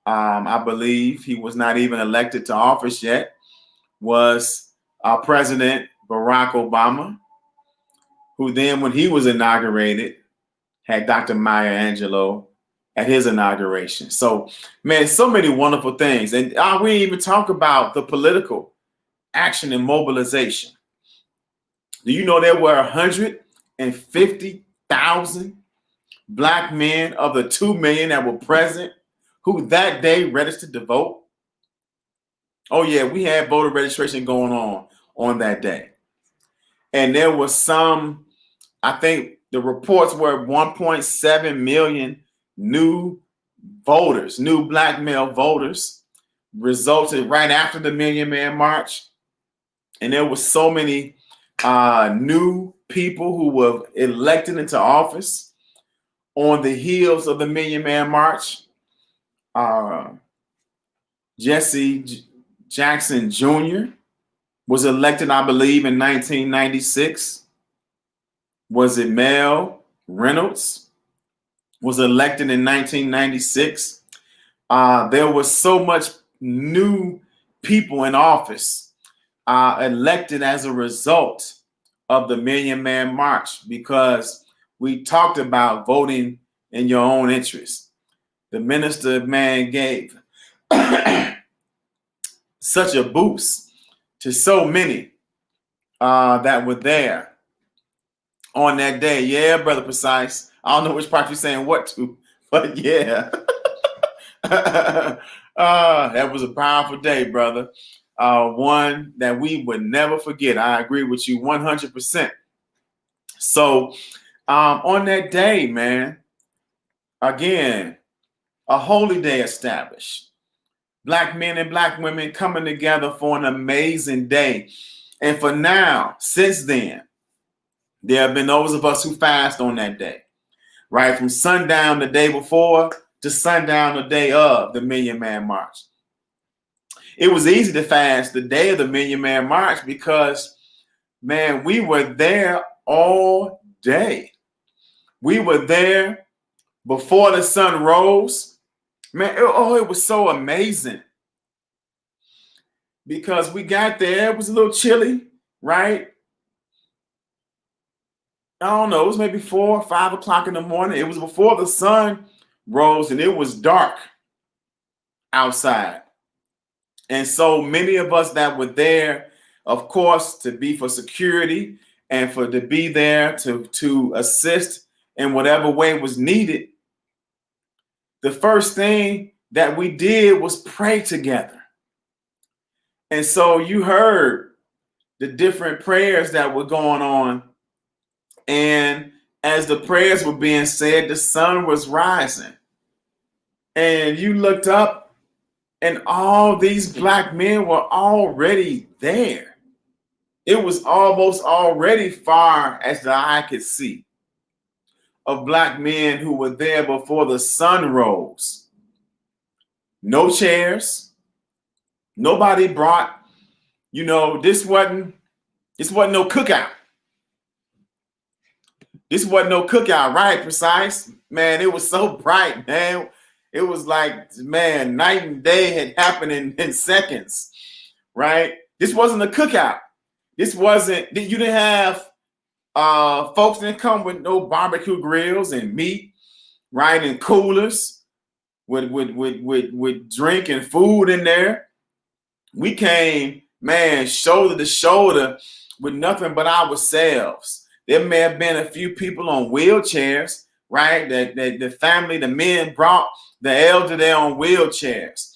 Speaker 2: I believe he was not even elected to office yet, was President Barack Obama, who then, when he was inaugurated, had Dr. Maya Angelou at his inauguration. So, man, so many wonderful things. And we didn't even talk about the political action and mobilization. Do you know there were 150,000 Black men of the 2 million that were present who that day registered to vote? Oh, yeah, we had voter registration going on that day. And there was some, I think the reports were 1.7 million new voters, new Black male voters, resulted right after the Million Man March. And there were so many new people who were elected into office on the heels of the Million Man March. Jesse Jackson Jr. was elected, I believe, in 1996. Was it Mel Reynolds? Was elected in 1996. There was so much new people in office elected as a result of the Million Man March, because we talked about voting in your own interest. The minister, man, gave such a boost to so many that were there on that day. Yeah, Brother Precise. I don't know which part you're saying what to, but yeah. That was a powerful day, brother. One that we would never forget. I agree with you 100%. So on that day, man, again, a holy day established. Black men and Black women coming together for an amazing day. And for now, since then, there have been those of us who fast on that day, right? From sundown the day before to sundown the day of the Million Man March. It was easy to fast the day of the Million Man March because, man, we were there all day. We were there before the sun rose. Man, it was so amazing. Because we got there, it was a little chilly, right? I don't know, it was maybe 4 or 5 o'clock in the morning. It was before the sun rose and it was dark outside. And so many of us that were there, of course, to be for security and to be there to assist in whatever way was needed, the first thing that we did was pray together. And so you heard the different prayers that were going on. And as the prayers were being said, the sun was rising. And you looked up and all these Black men were already there. It was almost already far as the eye could see of Black men who were there before the sun rose. No chairs. Nobody brought, this wasn't no cookout. This wasn't no cookout, right? Precise. Man, it was so bright, man. It was like, man, night and day had happened in seconds, right? This wasn't a cookout. This wasn't, you didn't have folks didn't come with no barbecue grills and meat, right? And coolers with drink and food in there. We came, man, shoulder to shoulder with nothing but ourselves. There may have been a few people on wheelchairs, right? That the family, the men brought the elder there on wheelchairs.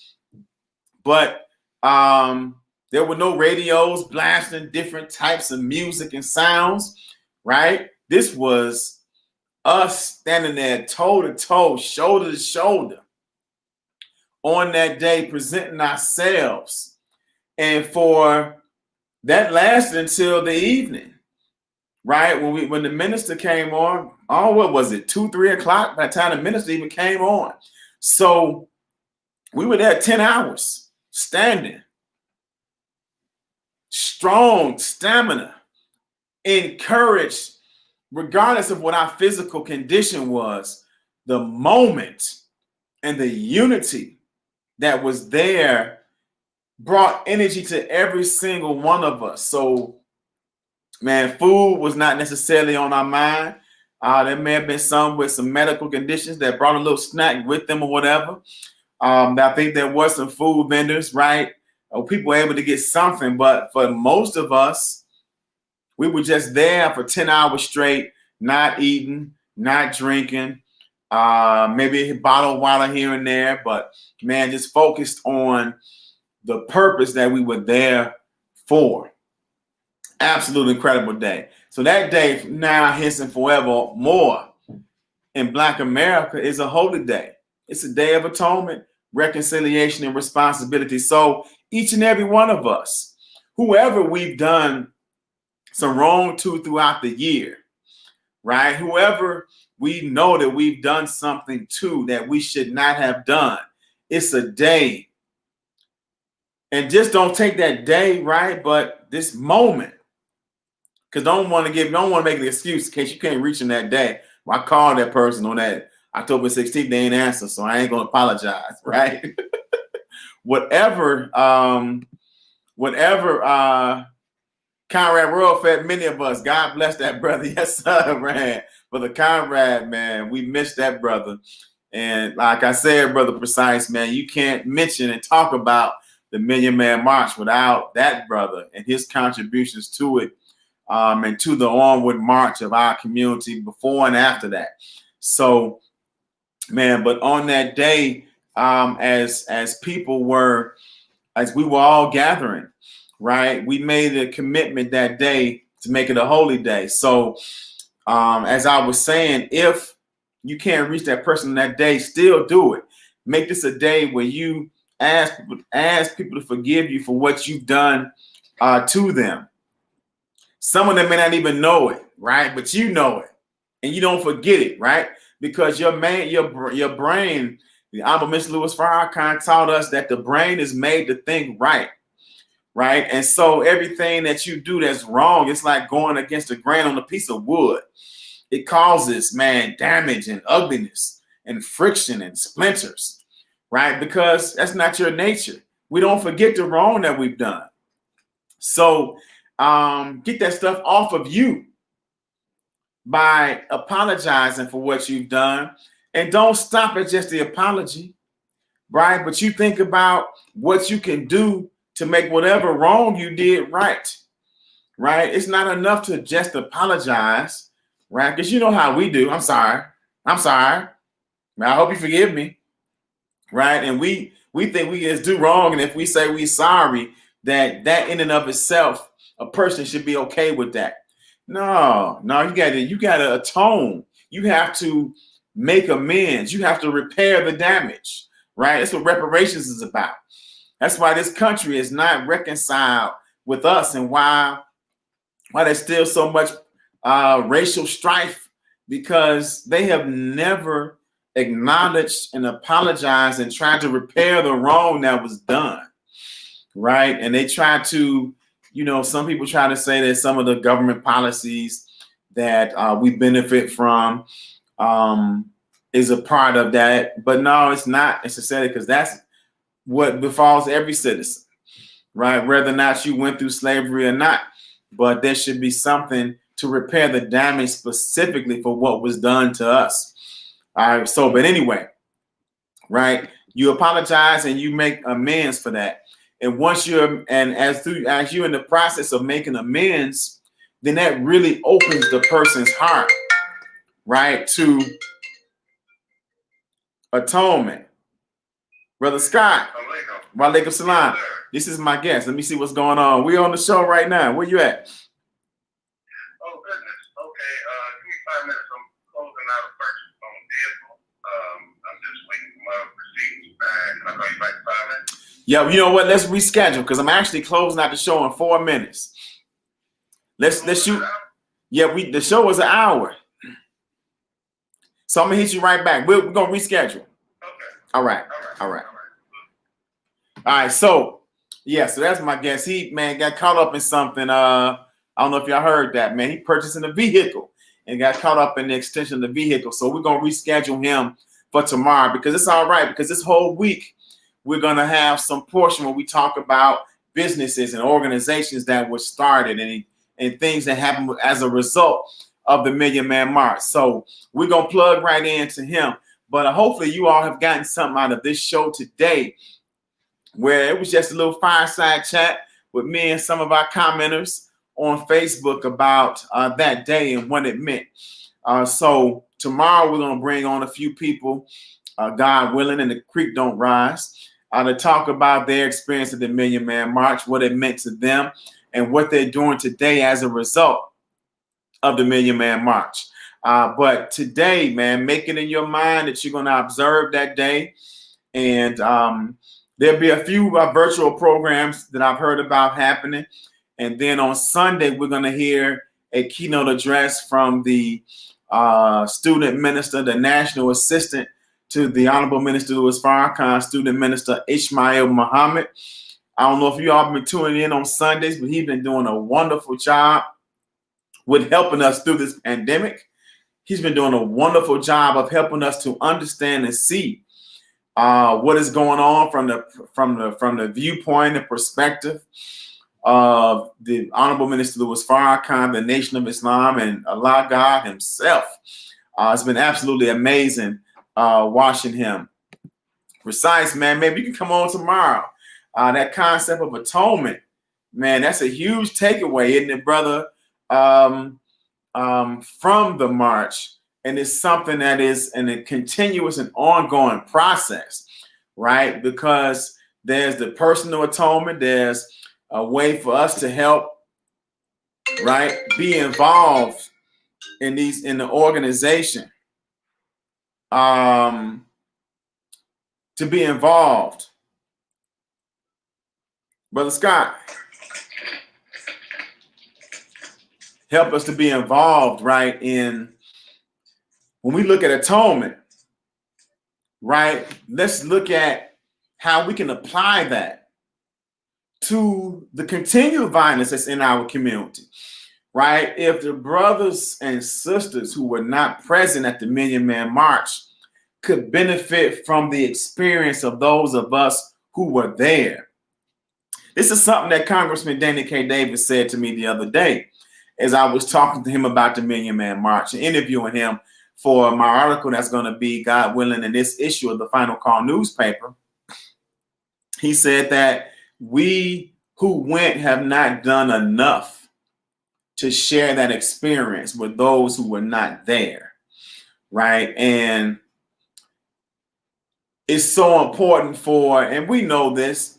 Speaker 2: But there were no radios blasting different types of music and sounds, right? This was us standing there toe to toe, shoulder to shoulder on that day presenting ourselves. And for that lasted until the evening, right? When the minister came on, what was it, 2, 3 o'clock by the time the minister even came on. So we were there 10 hours standing, strong stamina, encouraged, regardless of what our physical condition was. The moment and the unity that was there brought energy to every single one of us. So, man, food was not necessarily on our mind. There may have been some with some medical conditions that brought a little snack with them or whatever. I think there was some food vendors, right? People were able to get something, but for most of us, we were just there for 10 hours straight, not eating, not drinking, maybe a bottle of water here and there, but man, just focused on the purpose that we were there for. Absolute incredible day. So that day now, hence and forevermore in Black America is a holy day. It's a day of atonement, reconciliation, and responsibility. So each and every one of us, whoever we've done some wrong to throughout the year, right? Whoever we know that we've done something to that we should not have done, it's a day. And just don't take that day, right? But this moment, because don't want to make an excuse in case you can't reach in that day. Well, I called that person on that October 16th, they ain't answer, so I ain't gonna apologize, right? whatever Conrad Royal fed many of us. God bless that brother. Yes, sir, man. Brother Conrad, man, we missed that brother. And like I said, Brother Precise, man, you can't mention and talk about the Million Man March without that brother and his contributions to it, and to the onward march of our community before and after that. So, man, but on that day, as people were, as we were all gathering, right, we made a commitment that day to make it a holy day. So, as I was saying, if you can't reach that person that day, still do it. Make this a day where you ask people to forgive you for what you've done to them. Some of them may not even know it, right? But you know it, and you don't forget it, right? Because your brain, the Honorable Mr. Louis Farrakhan taught us that the brain is made to think right, right? And so everything that you do that's wrong, it's like going against the grain on a piece of wood. It causes, man, damage and ugliness and friction and splinters, right? Because that's not your nature. We don't forget the wrong that we've done. So get that stuff off of you by apologizing for what you've done. And don't stop at just the apology, right? But you think about what you can do to make whatever wrong you did right, right? It's not enough to just apologize, right? Because you know how we do. I'm sorry. I hope you forgive me, right? And we think we just do wrong, and if we say we're sorry, that in and of itself, a person should be okay with that. No, you gotta atone. You have to make amends. You have to repair the damage, right? That's what reparations is about. That's why this country is not reconciled with us, and why there's still so much racial strife, because they have never acknowledged and apologized and tried to repair the wrong that was done, right? And they try to, some people try to say that some of the government policies that we benefit from is a part of that. But no, it's not necessarily, because that's what befalls every citizen, right? Whether or not you went through slavery or not. But there should be something to repair the damage specifically for what was done to us. All right. So, but anyway, right? You apologize and you make amends for that. And once as you're in the process of making amends, then that really opens the person's heart, right, to atonement. Brother Scott, walaikum salam. This is my guest. Let me see what's going on. We're on the show right now. Where you at?
Speaker 3: Oh, goodness. Okay. Give me 5 minutes. I'm closing out a purchase on a vehicle. I'm just waiting for my receipts back. Can I call you back in 5 minutes?
Speaker 2: Yeah, you know what? Let's reschedule because I'm actually closing out the show in 4 minutes. Let's shoot. Yeah, the show was an hour. So I'm gonna hit you right back. We're gonna reschedule.
Speaker 3: Okay.
Speaker 2: All right. All right. So yeah, so that's my guess. He got caught up in something. I don't know if y'all heard that, man. He purchasing a vehicle and got caught up in the extension of the vehicle. So we're gonna reschedule him for tomorrow because it's all right, because this whole week we're gonna have some portion where we talk about businesses and organizations that were started and things that happened as a result of the Million Man March. So we're gonna plug right into him. But hopefully you all have gotten something out of this show today, where it was just a little fireside chat with me and some of our commenters on Facebook about that day and what it meant. So tomorrow we're gonna bring on a few people, God willing, and the creek don't rise, to talk about their experience at the Million Man March, what it meant to them, and what they're doing today as a result of the Million Man March. But today, man, make it in your mind that you're going to observe that day. And there'll be a few virtual programs that I've heard about happening. And then on Sunday, we're going to hear a keynote address from the student minister, the national assistant to the Honorable Minister Louis Farrakhan, student minister Ishmael Muhammad. I don't know if you all been tuning in on Sundays, but he's been doing a wonderful job with helping us through this pandemic. He's been doing a wonderful job of helping us to understand and see what is going on from the viewpoint and perspective of the Honorable Minister Louis Farrakhan, the Nation of Islam, and Allah God himself. It's been absolutely amazing watching him. Precise, man. Maybe you can come on tomorrow. That concept of atonement, man, that's a huge takeaway, isn't it, brother? From the march, and it's something that is a continuous and ongoing process, right? Because there's the personal atonement, there's a way for us to help, right, be involved in the organization, to be involved. Brother Scott, help us to be involved, right, in when we look at atonement, right? Let's look at how we can apply that to the continued violence that's in our community, right? If the brothers and sisters who were not present at the Million Man March could benefit from the experience of those of us who were there. This is something that Congressman Danny K. Davis said to me the other day as I was talking to him about the Million Man March and interviewing him for my article that's going to be, God willing, in this issue of the Final Call newspaper. He said that we who went have not done enough to share that experience with those who were not there, right? And it's so important and we know this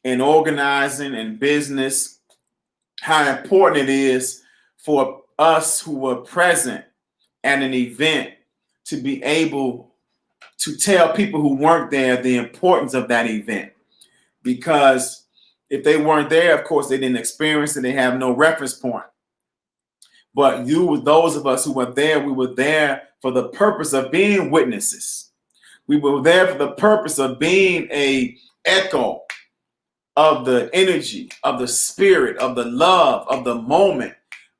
Speaker 2: in organizing and business, how important it is for us who were present at an event to be able to tell people who weren't there the importance of that event. Because if they weren't there, of course, they didn't experience it. They have no reference point. But those of us who were there, we were there for the purpose of being witnesses. We were there for the purpose of being an echo of the energy, of the spirit, of the love, of the moment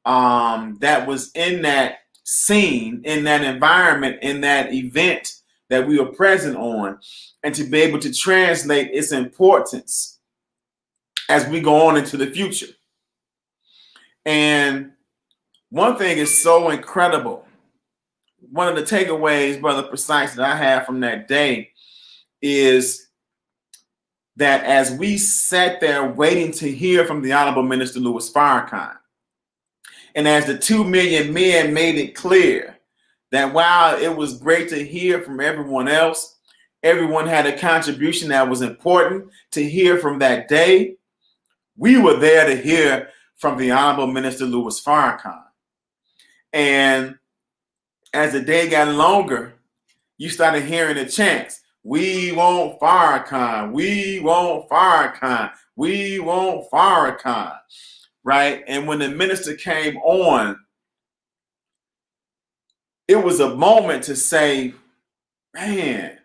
Speaker 2: that was in that scene, in that environment, in that event that we were present on, and to be able to translate its importance as we go on into the future. And one thing is so incredible. One of the takeaways, Brother Precise, that I have from that day is that as we sat there waiting to hear from the Honorable Minister Louis Farrakhan, and as the 2 million men made it clear that while it was great to hear from everyone else, everyone had a contribution that was important to hear from that day, we were there to hear from the Honorable Minister Louis Farrakhan. And as the day got longer, you started hearing the chants. We want Farrakhan. We want Farrakhan. We want Farrakhan. Right? And when the minister came on, it was a moment to say, man,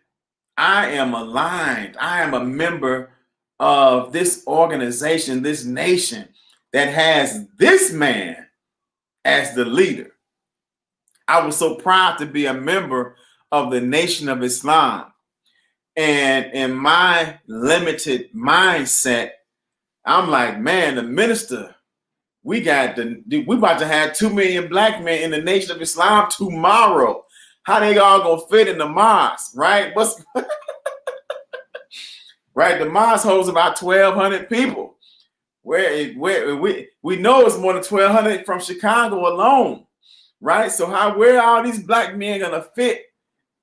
Speaker 2: I am aligned. I am a member of this organization, this nation that has this man as the leader. I was so proud to be a member of the Nation of Islam. And in my limited mindset, I'm like, man, the minister, we about to have 2 million black men in the Nation of Islam tomorrow. How they all gonna fit in the mosque, right? Right? The mosque holds about 1,200 people. Where we know it's more than 1,200 from Chicago alone, right? So where are all these black men gonna fit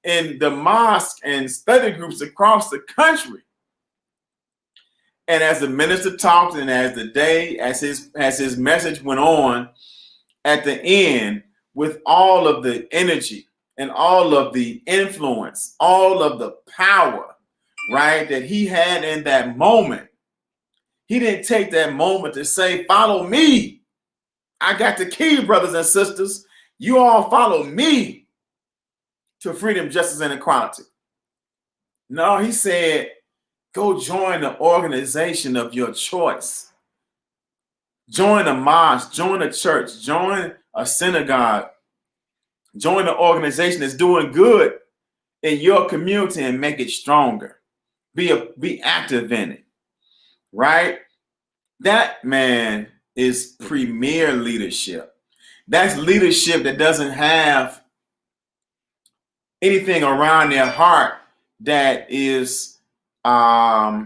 Speaker 2: in the mosque and study groups across the country? And as the minister talked, and as his message went on, at the end, with all of the energy and all of the influence, all of the power, right, that he had in that moment, he didn't take that moment to say, follow me. I got the key, brothers and sisters. You all follow me to freedom, justice, and equality. No, he said, go join the organization of your choice. Join a mosque, join a church, join a synagogue, join an organization that's doing good in your community and make it stronger. Be active in it, right? That, man, is premier leadership. That's leadership that doesn't have anything around their heart that is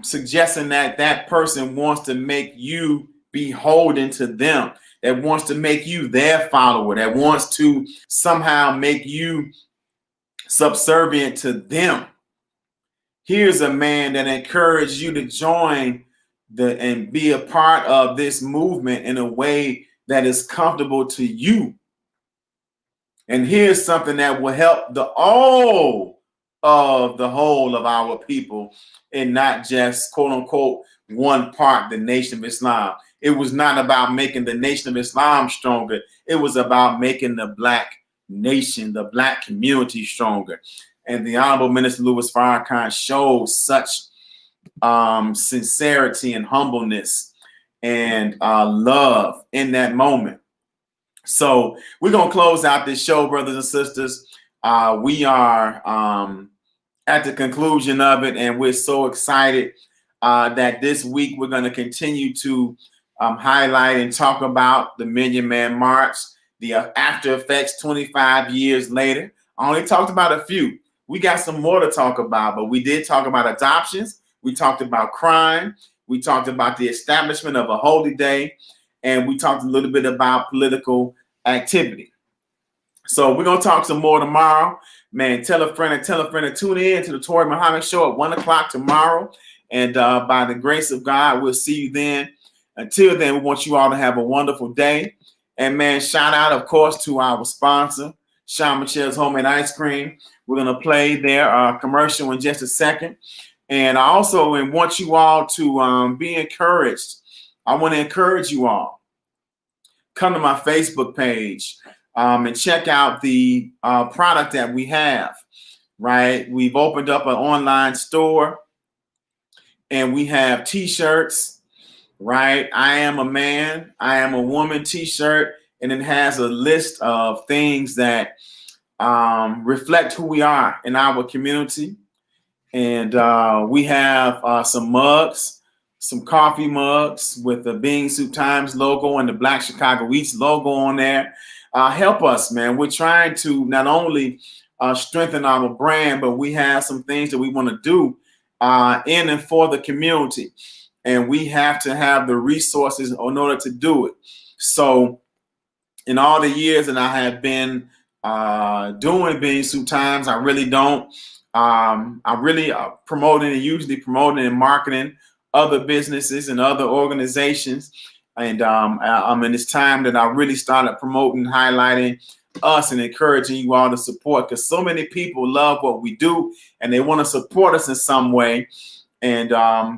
Speaker 2: suggesting that person wants to make you beholden to them, that wants to make you their follower, that wants to somehow make you subservient to them. Here's a man that encouraged you to join and be a part of this movement in a way that is comfortable to you. And here's something that will help the whole of our people, and not just, quote unquote, one part, the Nation of Islam. It was not about making the Nation of Islam stronger. It was about making the black nation, the black community stronger. And the Honorable Minister Louis Farrakhan showed such sincerity and humbleness and love in that moment. So we're going to close out this show, brothers and sisters. We are at the conclusion of it, and we're so excited that this week we're going to continue to highlight and talk about the Million Man March, the after effects 25 years later. I only talked about a few. We got some more to talk about, but we did talk about adoptions. We talked about crime. We talked about the establishment of a holy day, and we talked a little bit about political activity. So we're going to talk some more tomorrow. Man, tell a friend to tune in to the Toure Muhammad Show at 1 o'clock tomorrow. And by the grace of God, we'll see you then. Until then, we want you all to have a wonderful day. And man, shout out, of course, to our sponsor, Sean Michelle's Homemade Ice Cream. We're going to play their commercial in just a second. And I also want you all to be encouraged. I want to encourage you all. Come to my Facebook page and check out the product that we have, right? We've opened up an online store, and we have T-shirts, right? I am a man, I am a woman T-shirt, and it has a list of things that reflect who we are in our community. And we have some mugs, some coffee mugs with the Bean Soup Times logo and the Black Chicago Eats logo on there. Help us, man. We're trying to not only strengthen our brand, but we have some things that we want to do in and for the community. And we have to have the resources in order to do it. So in all the years that I have been doing Bean Soup Times, I really don't. I really promoting and usually promoting and marketing other businesses and other organizations. And it's time that I really started promoting, highlighting us and encouraging you all to support, because so many people love what we do and they want to support us in some way. And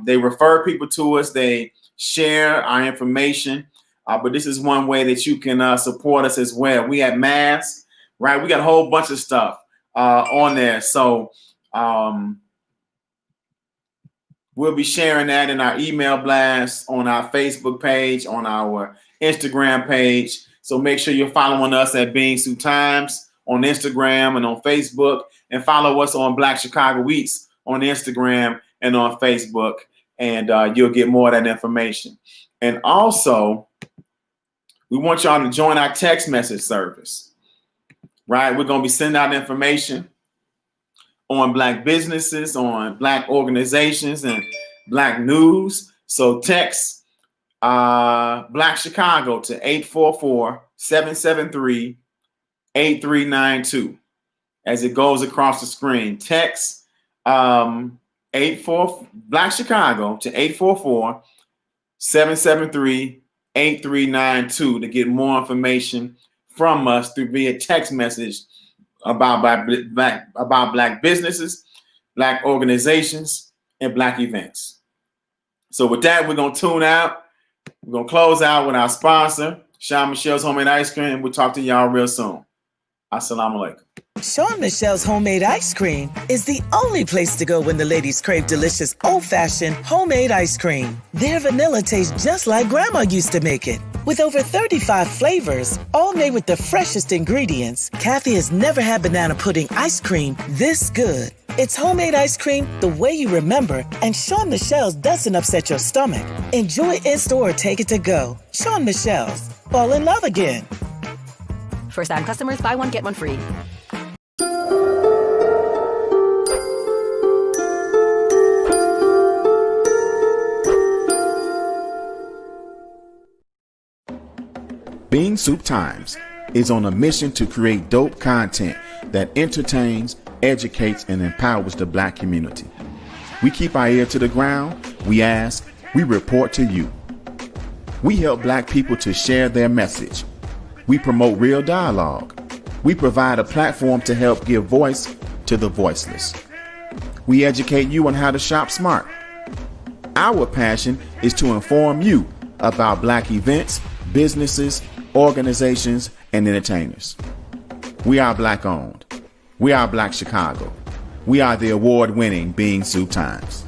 Speaker 2: they refer people to us. They share our information. But this is one way that you can support us as well. We have masks, right? We got a whole bunch of stuff on there. So we'll be sharing that in our email blast, on our Facebook page, on our Instagram page. So make sure you're following us at Being Soup Times on Instagram and on Facebook, and follow us on Black Chicago Eats on Instagram and on Facebook, and you'll get more of that information. And also, we want y'all to join our text message service, right? We're going to be sending out information on Black businesses, on Black organizations, and Black news. So text Black Chicago to 844-773-8392 as it goes across the screen. Text Black Chicago to 844-773-8392 to get more information from us through via text message about Black businesses, Black organizations, and Black events. So with that, we're going to tune out. We're going to close out with our sponsor, Sean Michelle's Homemade Ice Cream. We'll talk to y'all real soon. Assalamu alaikum.
Speaker 4: Sean Michelle's Homemade Ice Cream is the only place to go when the ladies crave delicious old-fashioned homemade ice cream. Their vanilla tastes just like Grandma used to make it. With over 35 flavors, all made with the freshest ingredients, Kathy has never had banana pudding ice cream this good. It's homemade ice cream the way you remember, and Sean Michelle's doesn't upset your stomach. Enjoy in-store or take it to go. Sean Michelle's. Fall in love again.
Speaker 5: First-time customers, buy one, get one free.
Speaker 1: Being Soup Times is on a mission to create dope content that entertains, educates, and empowers the Black community. We keep our ear to the ground, we ask, we report to you. We help Black people to share their message. We promote real dialogue. We provide a platform to help give voice to the voiceless. We educate you on how to shop smart. Our passion is to inform you about Black events, businesses, organizations, and entertainers. We are Black owned. We are Black Chicago. We are the award-winning Being Soup Times.